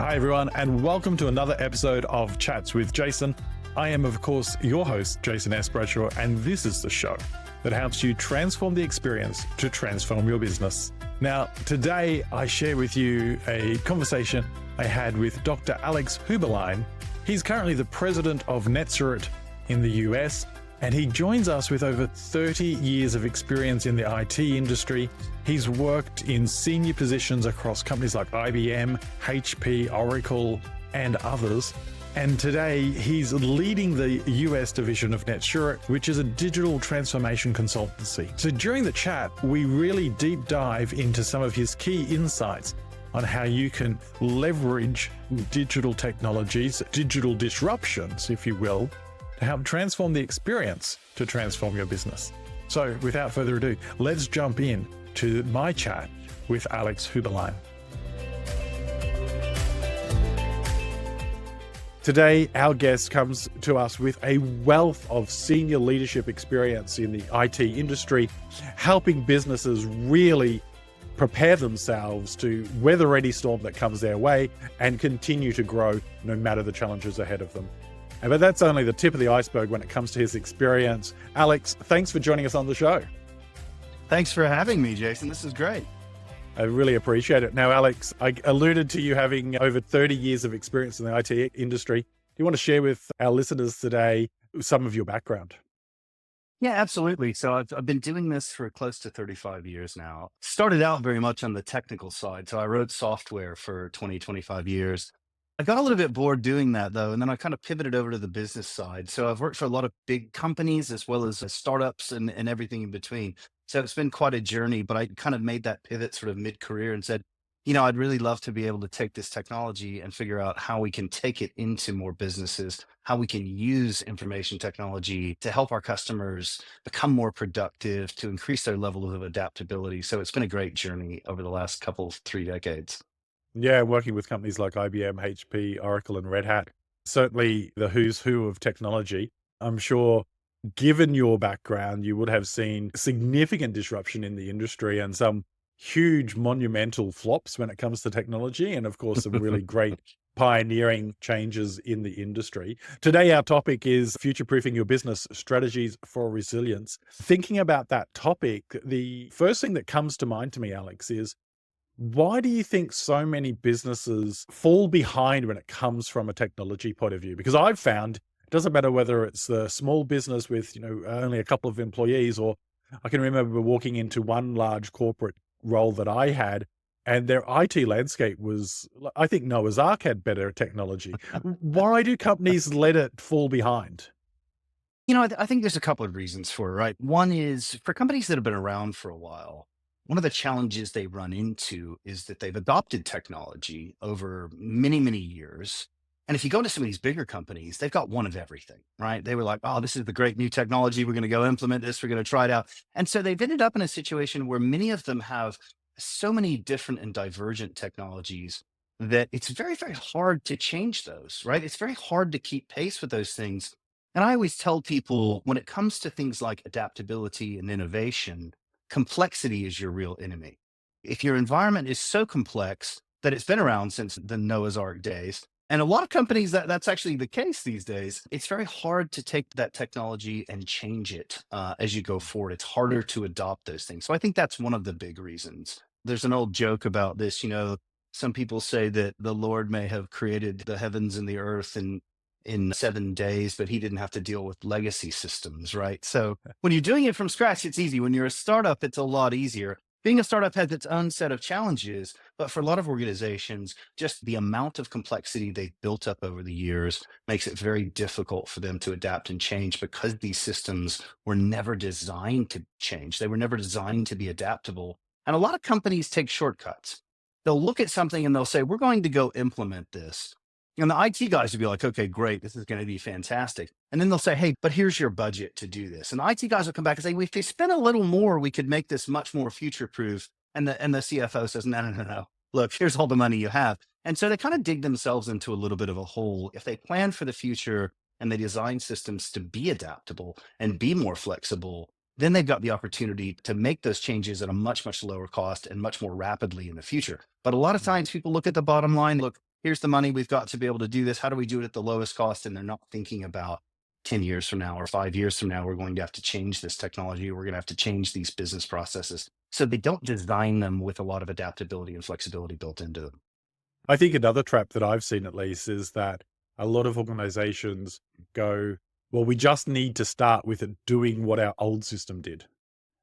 Hi, everyone, and welcome to another episode of Chats with Jason. I am, of course, your host, Jason S. Bradshaw, and this is the show that helps you transform the experience to transform your business. Now, today I share with you a conversation I had with Dr. Alex Heublein. He's currently the president of Netsurit in the US, and he joins us with over 30 years of experience in the IT industry. He's worked in senior positions across companies like IBM, HP, Oracle, and others. And today he's leading the US division of Netsurit, which is a digital transformation consultancy. So during the chat, we really deep dive into some of his key insights on how you can leverage digital technologies, digital disruptions, if you will, to help transform the experience to transform your business. So without further ado, let's jump in to my chat with Alex Heublein. Today, our guest comes to us with a wealth of senior leadership experience in the IT industry, helping businesses really prepare themselves to weather any storm that comes their way and continue to grow no matter the challenges ahead of them. But that's only the tip of the iceberg when it comes to his experience. Alex, thanks for joining us on the show. Thanks for having me, Jason. This is great. I really appreciate it. Now, Alex, I alluded to you having over 30 years of experience in the IT industry. Do you want to share with our listeners today some of your background? Yeah, absolutely. So I've been doing this for close to 35 years now. Started out very much on the technical side. So I wrote software for 25 years. I got a little bit bored doing that though, and then I kind of pivoted over to the business side. So I've worked for a lot of big companies as well as startups and everything in between. So it's been quite a journey, but I kind of made that pivot sort of mid-career and said, I'd really love to be able to take this technology and figure out how we can take it into more businesses, how we can use information technology to help our customers become more productive, to increase their level of adaptability. So it's been a great journey over the last couple, 3 decades. Yeah, working with companies like IBM, HP, Oracle, and Red Hat, certainly the who's who of technology. I'm sure, given your background, you would have seen significant disruption in the industry and some huge monumental flops when it comes to technology, and of course, some really great pioneering changes in the industry. Today, our topic is future-proofing your business strategies for resilience. Thinking about that topic, the first thing that comes to mind to me, Alex, is why do you think so many businesses fall behind when it comes from a technology point of view? Because I've found it doesn't matter whether it's the small business with, only a couple of employees, or I can remember walking into one large corporate role that I had, and their IT landscape was, I think Noah's Ark had better technology. Why do companies let it fall behind? I think there's a couple of reasons for it, right? One is for companies that have been around for a while, one of the challenges they run into is that they've adopted technology over many, many years. And if you go to some of these bigger companies, they've got one of everything, right? They were like, oh, this is the great new technology. We're going to go implement this. We're going to try it out. And so they've ended up in a situation where many of them have so many different and divergent technologies that it's very, very hard to change those, right? It's very hard to keep pace with those things. And I always tell people when it comes to things like adaptability and innovation, complexity is your real enemy. If your environment is so complex that it's been around since the Noah's Ark days, and a lot of companies that's actually the case these days, it's very hard to take that technology and change it as you go forward. It's harder to adopt those things. So I think that's one of the big reasons. There's an old joke about this, some people say that the Lord may have created the heavens and the earth in 7 days, but he didn't have to deal with legacy systems, right? So when you're doing it from scratch, it's easy. When you're a startup, it's a lot easier. Being a startup has its own set of challenges, but for a lot of organizations, just the amount of complexity they've built up over the years makes it very difficult for them to adapt and change because these systems were never designed to change. They were never designed to be adaptable. And a lot of companies take shortcuts. They'll look at something and they'll say, we're going to go implement this. And the IT guys would be like, okay, great. This is going to be fantastic. And then they'll say, hey, but here's your budget to do this. And the IT guys will come back and say, well, if they spend a little more, we could make this much more future-proof. And the CFO says, no. Look, here's all the money you have. And so they kind of dig themselves into a little bit of a hole. If they plan for the future and they design systems to be adaptable and be more flexible, then they've got the opportunity to make those changes at a much, much lower cost and much more rapidly in the future. But a lot of times people look at the bottom line, look, here's the money we've got to be able to do this. How do we do it at the lowest cost? And they're not thinking about 10 years from now or 5 years from now, we're going to have to change this technology. We're going to have to change these business processes. So they don't design them with a lot of adaptability and flexibility built into them. I think another trap that I've seen at least is that a lot of organizations go, well, we just need to start with it doing what our old system did.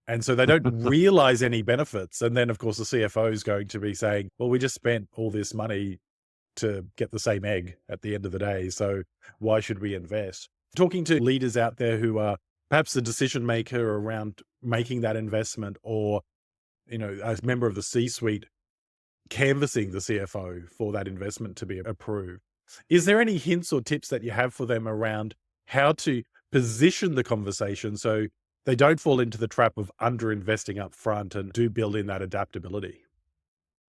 And so they don't realize any benefits. And then, of course, the CFO is going to be saying, well, we just spent all this money to get the same egg at the end of the day. So why should we invest? Talking to leaders out there who are perhaps the decision maker around making that investment, or, a member of the C-suite canvassing the CFO for that investment to be approved. Is there any hints or tips that you have for them around how to position the conversation so they don't fall into the trap of underinvesting up front and do build in that adaptability?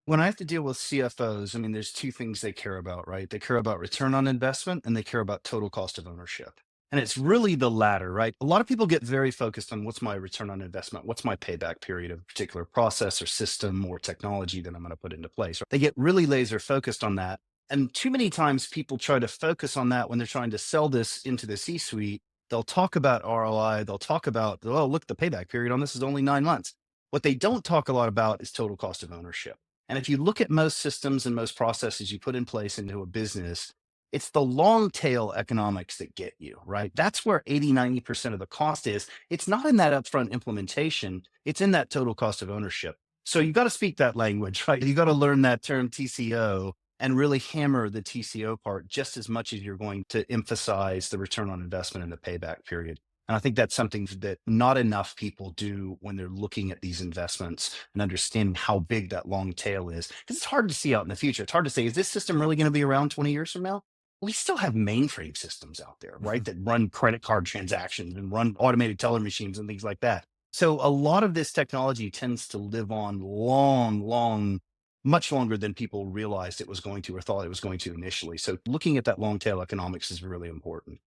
When I have to deal with CFOs, I mean, there's two things they care about, right? They care about return on investment and they care about total cost of ownership. And it's really the latter, right? A lot of people get very focused on what's my return on investment? What's my payback period of a particular process or system or technology that I'm going to put into place? They get really laser focused on that. And too many times people try to focus on that when they're trying to sell this into the C suite. They'll talk about ROI. They'll talk about, oh, look, the payback period on this is only 9 months. What they don't talk a lot about is total cost of ownership. And if you look at most systems and most processes you put in place into a business, it's the long tail economics that get you, right? That's where 80, 90% of the cost is. It's not in that upfront implementation, it's in that total cost of ownership. So you got to speak that language, right? You got to learn that term TCO and really hammer the TCO part just as much as you're going to emphasize the return on investment and the payback period. And I think that's something that not enough people do when they're looking at these investments and understanding how big that long tail is. Because it's hard to see out in the future. It's hard to say, is this system really going to be around 20 years from now? We still have mainframe systems out there, right? That run credit card transactions and run automated teller machines and things like that. So a lot of this technology tends to live on much longer than people realized it was going to or thought it was going to initially. So looking at that long tail economics is really important.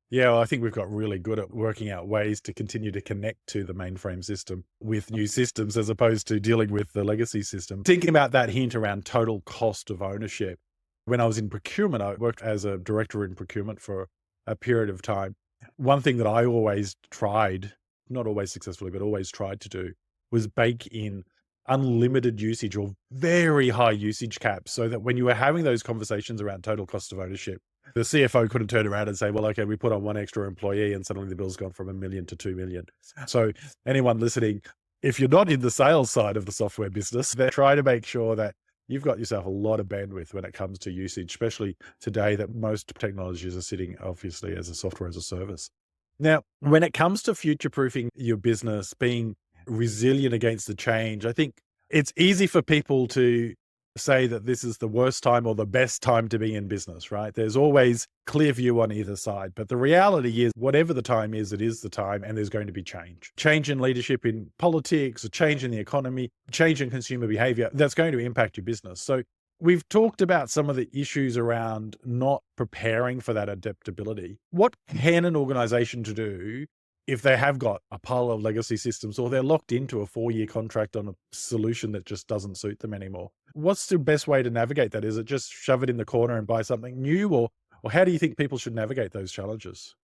Yeah, well, I think we've got really good at working out ways to continue to connect to the mainframe system with new systems as opposed to dealing with the legacy system. Thinking about that hint around total cost of ownership. When I was in procurement, I worked as a director in procurement for a period of time. One thing that I always tried, not always successfully, but always tried to do, was bake in unlimited usage or very high usage caps so that when you were having those conversations around total cost of ownership, the CFO couldn't turn around and say, well, okay, we put on one extra employee and suddenly the bill's gone from $1 million to $2 million. So anyone listening, if you're not in the sales side of the software business, they're trying to make sure that you've got yourself a lot of bandwidth when it comes to usage, especially today that most technologies are sitting obviously as a software as a service. Now, when it comes to future-proofing your business, being resilient against the change, I think it's easy for people to say that this is the worst time or the best time to be in business, right? There's always clear view on either side. But the reality is, whatever the time is, it is the time, and there's going to be change. Change in leadership in politics, a change in the economy, change in consumer behavior, that's going to impact your business. So we've talked about some of the issues around not preparing for that adaptability. What can an organization to do if they have got a pile of legacy systems or they're locked into a 4-year contract on a solution that just doesn't suit them anymore? What's the best way to navigate that? Is it just shove it in the corner and buy something new, or how do you think people should navigate those challenges?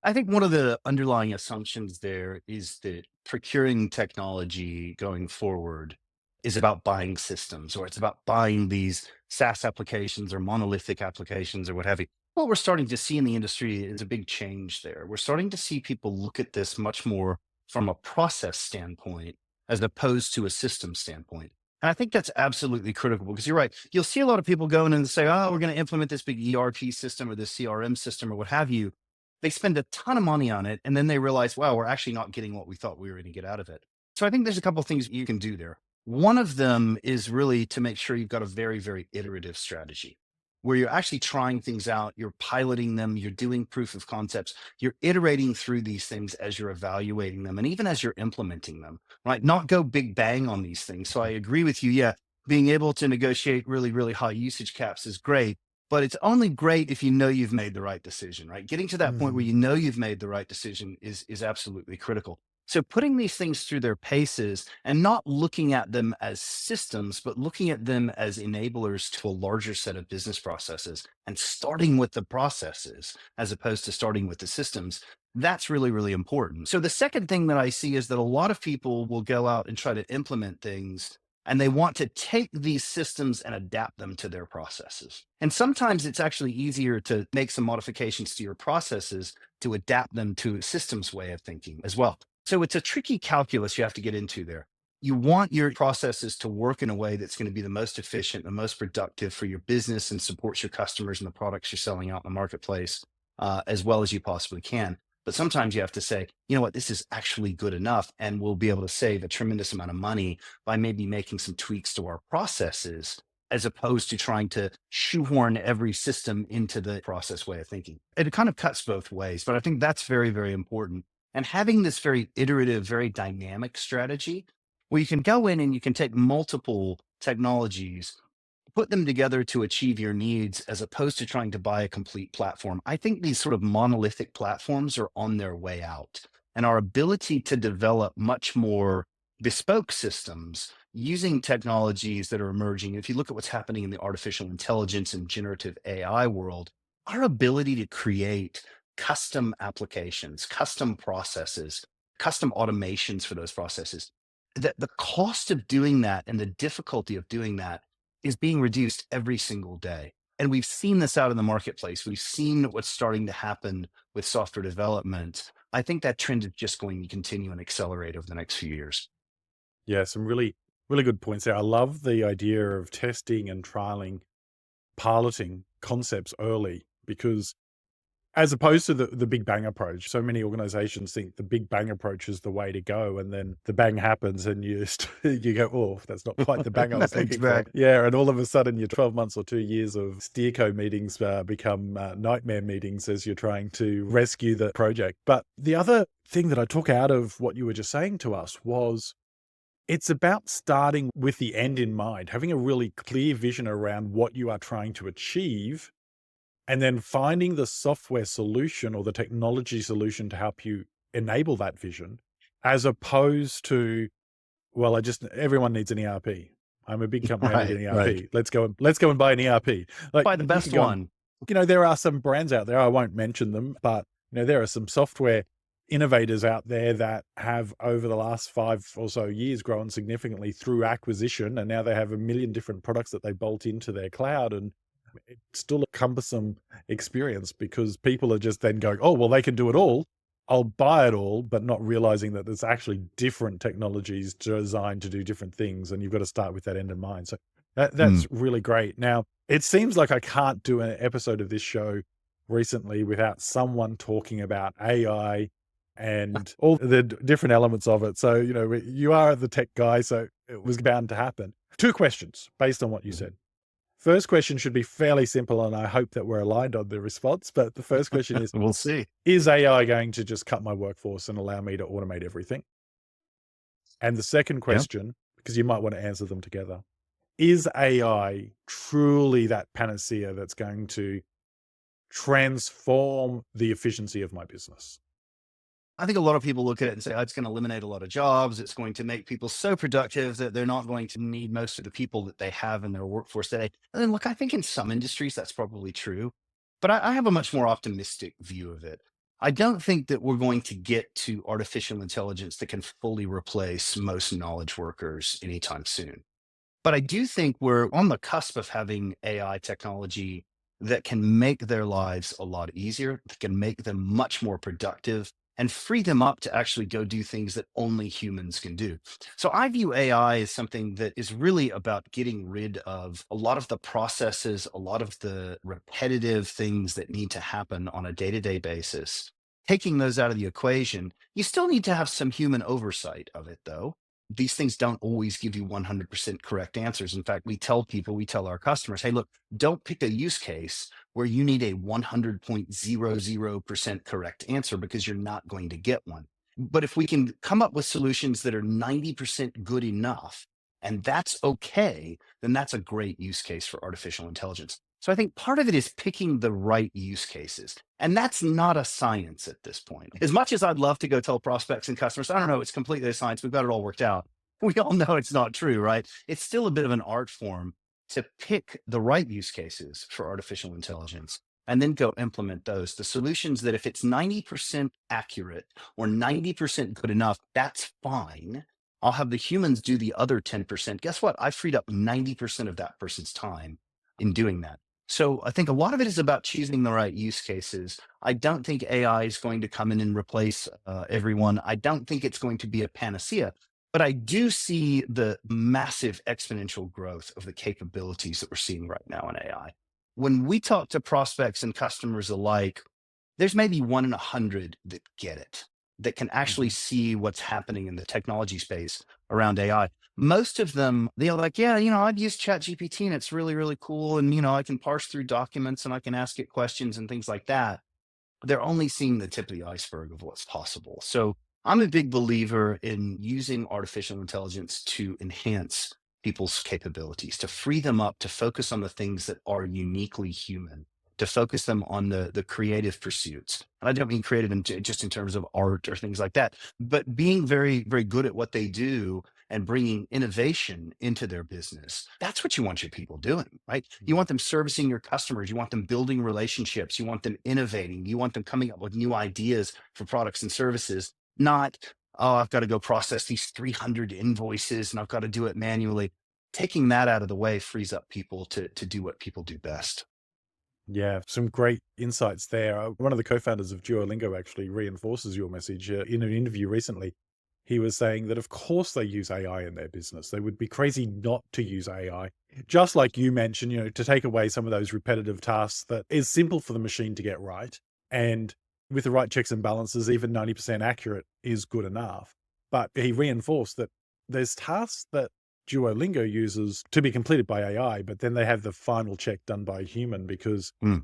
I think one of the underlying assumptions there is that procuring technology going forward is about buying systems, or it's about buying these SaaS applications or monolithic applications or what have you. What we're starting to see in the industry is a big change there. We're starting to see people look at this much more from a process standpoint as opposed to a system standpoint. And I think that's absolutely critical because you're right. You'll see a lot of people going and say, oh, we're going to implement this big ERP system or this CRM system or what have you. They spend a ton of money on it and then they realize, wow, we're actually not getting what we thought we were going to get out of it. So I think there's a couple of things you can do there. One of them is really to make sure you've got a very, very iterative strategy where you're actually trying things out, you're piloting them, you're doing proof of concepts, you're iterating through these things as you're evaluating them and even as you're implementing them, right? Not go big bang on these things. So I agree with you. Yeah, being able to negotiate really, really high usage caps is great, but it's only great if you know you've made the right decision, right? Getting to that point where Mhm. you know you've made the right decision is absolutely critical. So putting these things through their paces and not looking at them as systems, but looking at them as enablers to a larger set of business processes and starting with the processes as opposed to starting with the systems. That's really, really important. So the second thing that I see is that a lot of people will go out and try to implement things and they want to take these systems and adapt them to their processes. And sometimes it's actually easier to make some modifications to your processes to adapt them to a systems way of thinking as well. So it's a tricky calculus you have to get into there. You want your processes to work in a way that's going to be the most efficient, the most productive for your business and supports your customers and the products you're selling out in the marketplace as well as you possibly can. But sometimes you have to say, you know what, this is actually good enough. And we'll be able to save a tremendous amount of money by maybe making some tweaks to our processes as opposed to trying to shoehorn every system into the process way of thinking. It kind of cuts both ways, but I think that's very, very important. And having this very iterative, very dynamic strategy where you can go in and you can take multiple technologies, put them together to achieve your needs as opposed to trying to buy a complete platform. I think these sort of monolithic platforms are on their way out. And our ability to develop much more bespoke systems using technologies that are emerging, if you look at what's happening in the artificial intelligence and generative AI world, our ability to create custom applications, custom processes, custom automations for those processes, the cost of doing that and the difficulty of doing that is being reduced every single day. And we've seen this out in the marketplace. We've seen what's starting to happen with software development. I think that trend is just going to continue and accelerate over the next few years. Yeah, some really, really good points there. I love the idea of testing and trialing, piloting concepts early because as opposed to the big bang approach, so many organizations think the big bang approach is the way to go, and then the bang happens and you go, "Oh, that's not quite the bang I was looking for." Exactly. Yeah, and all of a sudden your 12 months or 2 years of steerco meetings become nightmare meetings as you're trying to rescue the project. But the other thing that I took out of what you were just saying to us was it's about starting with the end in mind, having a really clear vision around what you are trying to achieve and then finding the software solution or the technology solution to help you enable that vision, as opposed to, well, everyone needs an ERP. I'm a big company, I need Right, an right. ERP. Let's go and buy an ERP. Like Buy the you can best go and, one. there are some brands out there, I won't mention them, but there are some software innovators out there that have over the last 5 or so years grown significantly through acquisition. And now they have a million different products that they bolt into their cloud. And it's still a cumbersome experience because people are just then going, oh, well, they can do it all. I'll buy it all, but not realizing that there's actually different technologies designed to do different things. And you've got to start with that end in mind. So Mm. that's really great. Now, it seems like I can't do an episode of this show recently without someone talking about AI and all the different elements of it. So, you are the tech guy, so it was bound to happen. Two questions based on what you said. First question should be fairly simple, and I hope that we're aligned on the response. But the first question We'll see. is AI going to just cut my workforce and allow me to automate everything? And the second Yeah. question, because you might want to answer them together, is AI truly that panacea that's going to transform the efficiency of my business? I think a lot of people look at it and say, oh, it's going to eliminate a lot of jobs. It's going to make people so productive that they're not going to need most of the people that they have in their workforce today. And then, look, I think in some industries that's probably true, but I have a much more optimistic view of it. I don't think that we're going to get to artificial intelligence that can fully replace most knowledge workers anytime soon. But I do think we're on the cusp of having AI technology that can make their lives a lot easier, that can make them much more productive and free them up to actually go do things that only humans can do. So I view AI as something that is really about getting rid of a lot of the processes, a lot of the repetitive things that need to happen on a day to day basis. Taking those out of the equation, you still need to have some human oversight of it, though. These things don't always give you 100% correct answers. In fact, we tell people, we tell our customers, hey, look, don't pick a use case where you need a 100.00% correct answer because you're not going to get one. But if we can come up with solutions that are 90% good enough, and that's okay, then that's a great use case for artificial intelligence. So I think part of it is picking the right use cases. And that's not a science at this point. As much as I'd love to go tell prospects and customers, I don't know, it's completely a science. We've got it all worked out. We all know it's not true, right? It's still a bit of an art form to pick the right use cases for artificial intelligence and then go implement those. The solutions that if it's 90% accurate or 90% good enough, that's fine. I'll have the humans do the other 10%. Guess what? I freed up 90% of that person's time in doing that. So I think a lot of it is about choosing the right use cases. I don't think AI is going to come in and replace everyone. I don't think it's going to be a panacea, but I do see the massive exponential growth of the capabilities that we're seeing right now in AI. When we talk to prospects and customers alike, there's maybe 1 in 100 that get it, that can actually Mhm. see what's happening in the technology space around AI. Most of them, they're like, yeah, I've used Chat GPT and it's really, really cool. And, I can parse through documents and I can ask it questions and things like that. They're only seeing the tip of the iceberg of what's possible. So I'm a big believer in using artificial intelligence to enhance people's capabilities, to free them up to focus on the things that are uniquely human, to focus them on the creative pursuits. And I don't mean creative just in terms of art or things like that, but being very, very good at what they do and bringing innovation into their business. That's what you want your people doing, right? You want them servicing your customers. You want them building relationships. You want them innovating. You want them coming up with new ideas for products and services, not, oh, I've got to go process these 300 invoices and I've got to do it manually. Taking that out of the way frees up people to do what people do best. Yeah, some great insights there. One of the co-founders of Duolingo actually reinforces your message in an interview recently. He was saying that, of course, they use AI in their business. They would be crazy not to use AI. Just like you mentioned, to take away some of those repetitive tasks that is simple for the machine to get right. And with the right checks and balances, even 90% accurate is good enough. But he reinforced that there's tasks that Duolingo uses to be completed by AI, but then they have the final check done by a human because Mm.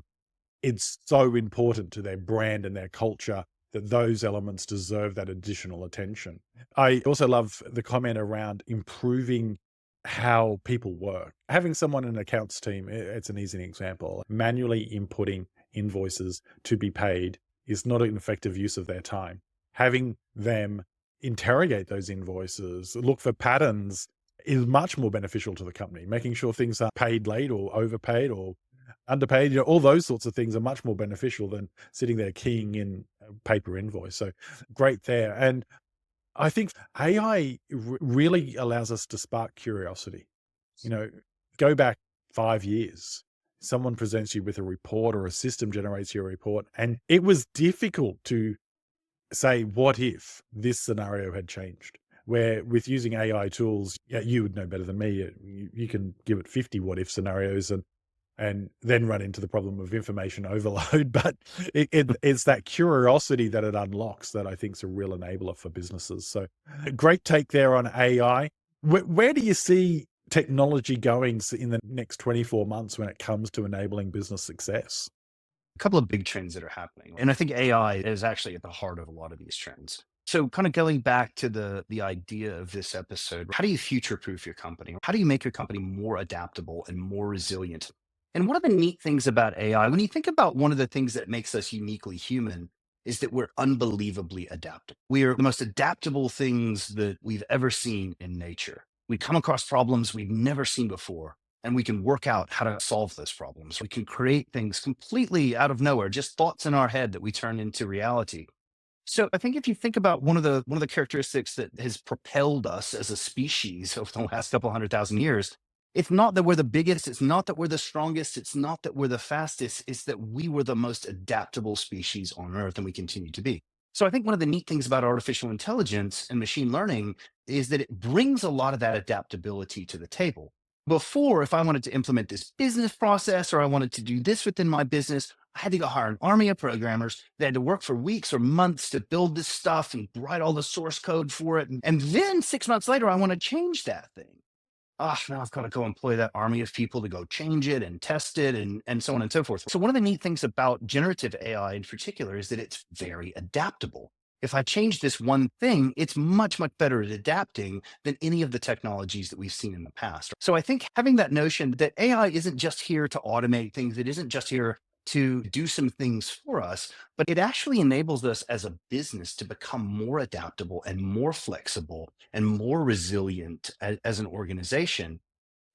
it's so important to their brand and their culture that those elements deserve that additional attention. I also love the comment around improving how people work. Having someone in an accounts team, it's an easy example. Manually inputting invoices to be paid is not an effective use of their time. Having them interrogate those invoices, look for patterns is much more beneficial to the company. Making sure things are paid late or overpaid or underpaid, all those sorts of things are much more beneficial than sitting there keying in a paper invoice. So great there. And I think AI really allows us to spark curiosity. You know, go back 5 years, someone presents you with a report or a system generates your report, and it was difficult to say, what if this scenario had changed? Where with using AI tools, yeah, you would know better than me. You can give it 50 what if scenarios and then run into the problem of information overload. But it's that curiosity that it unlocks that I think is a real enabler for businesses. So great take there on AI. Where do you see technology going in the next 24 months when it comes to enabling business success? A couple of big trends that are happening. And I think AI is actually at the heart of a lot of these trends. So kind of going back to the idea of this episode, how do you future proof your company? How do you make your company more adaptable and more resilient? And one of the neat things about AI, when you think about one of the things that makes us uniquely human, is that we're unbelievably adaptable. We are the most adaptable things that we've ever seen in nature. We come across problems we've never seen before and we can work out how to solve those problems. We can create things completely out of nowhere, just thoughts in our head that we turn into reality. So I think if you think about one of the characteristics that has propelled us as a species over the last couple 100,000 years, it's not that we're the biggest, it's not that we're the strongest, it's not that we're the fastest, it's that we were the most adaptable species on Earth and we continue to be. So I think one of the neat things about artificial intelligence and machine learning is that it brings a lot of that adaptability to the table. Before, if I wanted to implement this business process or I wanted to do this within my business, I had to go hire an army of programmers. They had to work for weeks or months to build this stuff and write all the source code for it. And then 6 months later, I want to change that thing. Ah, now I've got to go employ that army of people to go change it and test it and so on and so forth. So one of the neat things about generative AI in particular is that it's very adaptable. If I change this one thing, it's much, much better at adapting than any of the technologies that we've seen in the past. So I think having that notion that AI isn't just here to automate things, it isn't just here to do some things for us, but it actually enables us as a business to become more adaptable and more flexible and more resilient as an organization,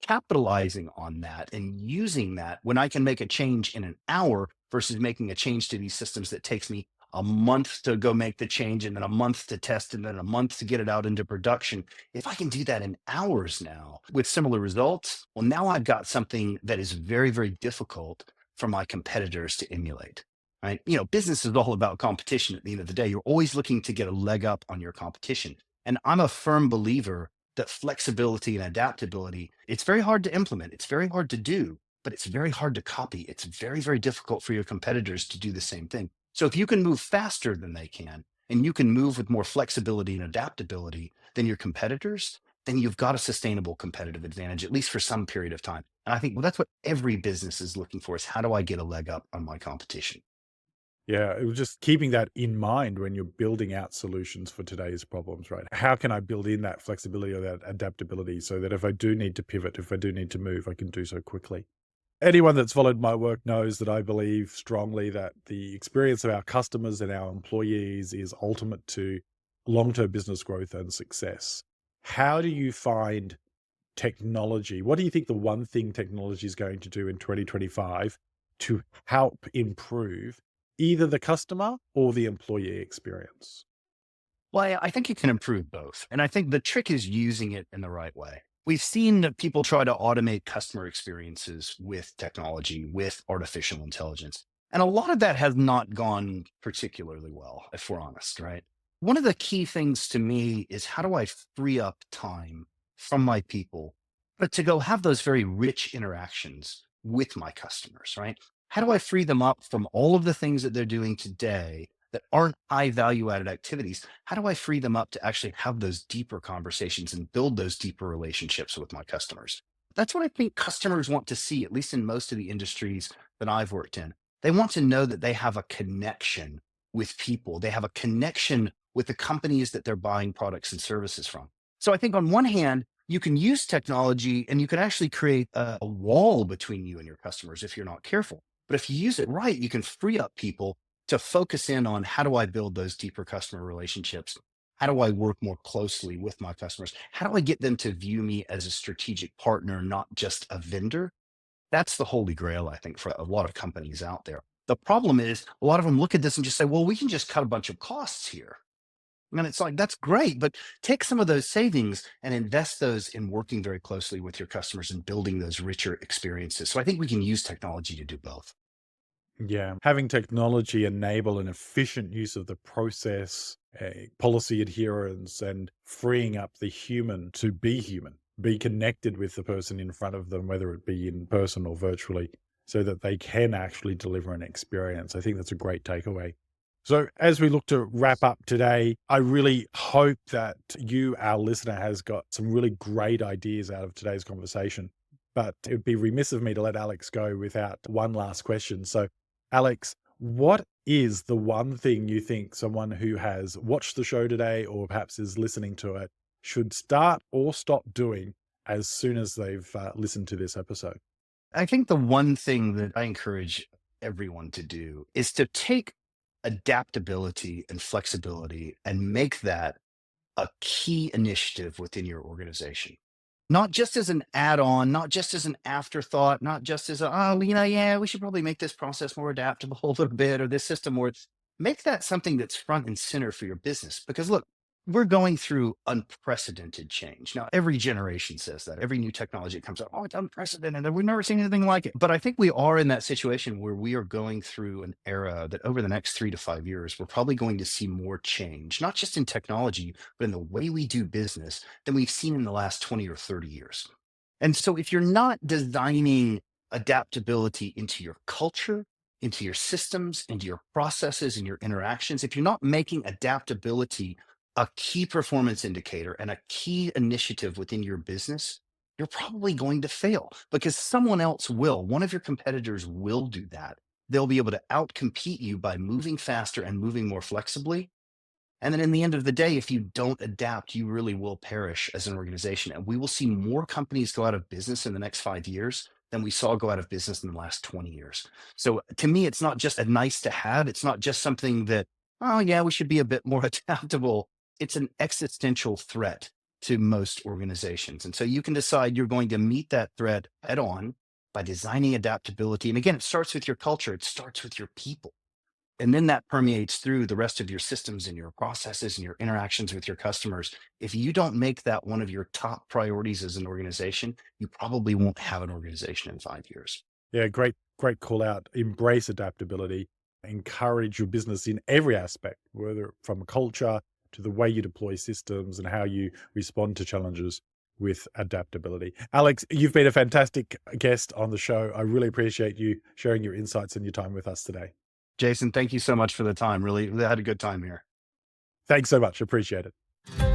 capitalizing on that and using that when I can make a change in an hour versus making a change to these systems that takes me a month to go make the change and then a month to test and then a month to get it out into production. If I can do that in hours now with similar results, well, now I've got something that is very, very difficult for my competitors to emulate. Right. Business is all about competition at the end of the day. You're always looking to get a leg up on your competition. And I'm a firm believer that flexibility and adaptability, it's very hard to implement. It's very hard to do, but it's very hard to copy. It's very, very difficult for your competitors to do the same thing. So if you can move faster than they can, and you can move with more flexibility and adaptability than your competitors, then you've got a sustainable competitive advantage, at least for some period of time. And I think, well, that's what every business is looking for, is how do I get a leg up on my competition? Yeah, it was just keeping that in mind when you're building out solutions for today's problems, right? How can I build in that flexibility or that adaptability so that if I do need to pivot, if I do need to move, I can do so quickly? Anyone that's followed my work knows that I believe strongly that the experience of our customers and our employees is ultimate to long-term business growth and success. How do you find technology? What do you think the one thing technology is going to do in 2025 to help improve either the customer or the employee experience? Well, I think it can improve both. And I think the trick is using it in the right way. We've seen that people try to automate customer experiences with technology, with artificial intelligence. And a lot of that has not gone particularly well, if we're honest, right? One of the key things to me is, how do I free up time from my people, but to go have those very rich interactions with my customers, right? How do I free them up from all of the things that they're doing today that aren't high value added activities? How do I free them up to actually have those deeper conversations and build those deeper relationships with my customers? That's what I think customers want to see, at least in most of the industries that I've worked in. They want to know that they have a connection with people, they have a connection with the companies that they're buying products and services from. So I think on one hand, you can use technology and you can actually create a wall between you and your customers if you're not careful. But if you use it right, you can free up people to focus in on, how do I build those deeper customer relationships? How do I work more closely with my customers? How do I get them to view me as a strategic partner, not just a vendor? That's the holy grail, I think, for a lot of companies out there. The problem is a lot of them look at this and just say, well, we can just cut a bunch of costs here. And it's like, that's great, but take some of those savings and invest those in working very closely with your customers and building those richer experiences. So I think we can use technology to do both. Yeah, having technology enable an efficient use of the process, policy adherence, and freeing up the human, be connected with the person in front of them, whether it be in person or virtually, so that they can actually deliver an experience. I think that's a great takeaway. So, as we look to wrap up today, I really hope that you, our listener, has got some really great ideas out of today's conversation. But it would be remiss of me to let Alex go without one last question. So, Alex, what is the one thing you think someone who has watched the show today or perhaps is listening to it should start or stop doing as soon as they've listened to this episode? I think the one thing that I encourage everyone to do is to take adaptability and flexibility and make that a key initiative within your organization. Not just as an add-on, not just as an afterthought, not just as a, oh, yeah, we should probably make this process more adaptable a little bit, or this system more. Make that something that's front and center for your business. Because look, we're going through unprecedented change. Now, every generation says that. Every new technology that comes out, oh, it's unprecedented, and we've never seen anything like it. But I think we are in that situation where we are going through an era that over the next 3 to 5 years, we're probably going to see more change, not just in technology, but in the way we do business than we've seen in the last 20 or 30 years. And so if you're not designing adaptability into your culture, into your systems, into your processes and your interactions, if you're not making adaptability a key performance indicator and a key initiative within your business, you're probably going to fail because someone else will. One of your competitors will do that. They'll be able to outcompete you by moving faster and moving more flexibly. And then in the end of the day, if you don't adapt, you really will perish as an organization. And we will see more companies go out of business in the next 5 years than we saw go out of business in the last 20 years. So to me, it's not just a nice to have. It's not just something that, oh, yeah, we should be a bit more adaptable. It's an existential threat to most organizations. And so you can decide you're going to meet that threat head on by designing adaptability. And again, it starts with your culture, it starts with your people. And then that permeates through the rest of your systems and your processes and your interactions with your customers. If you don't make that one of your top priorities as an organization, you probably won't have an organization in 5 years. Yeah, great call out. Embrace adaptability, encourage your business in every aspect, whether from culture to the way you deploy systems and how you respond to challenges with adaptability. Alex, you've been a fantastic guest on the show. I really appreciate you sharing your insights and your time with us today. Jason, thank you so much for the time. Really had a good time here. Thanks so much. Appreciate it.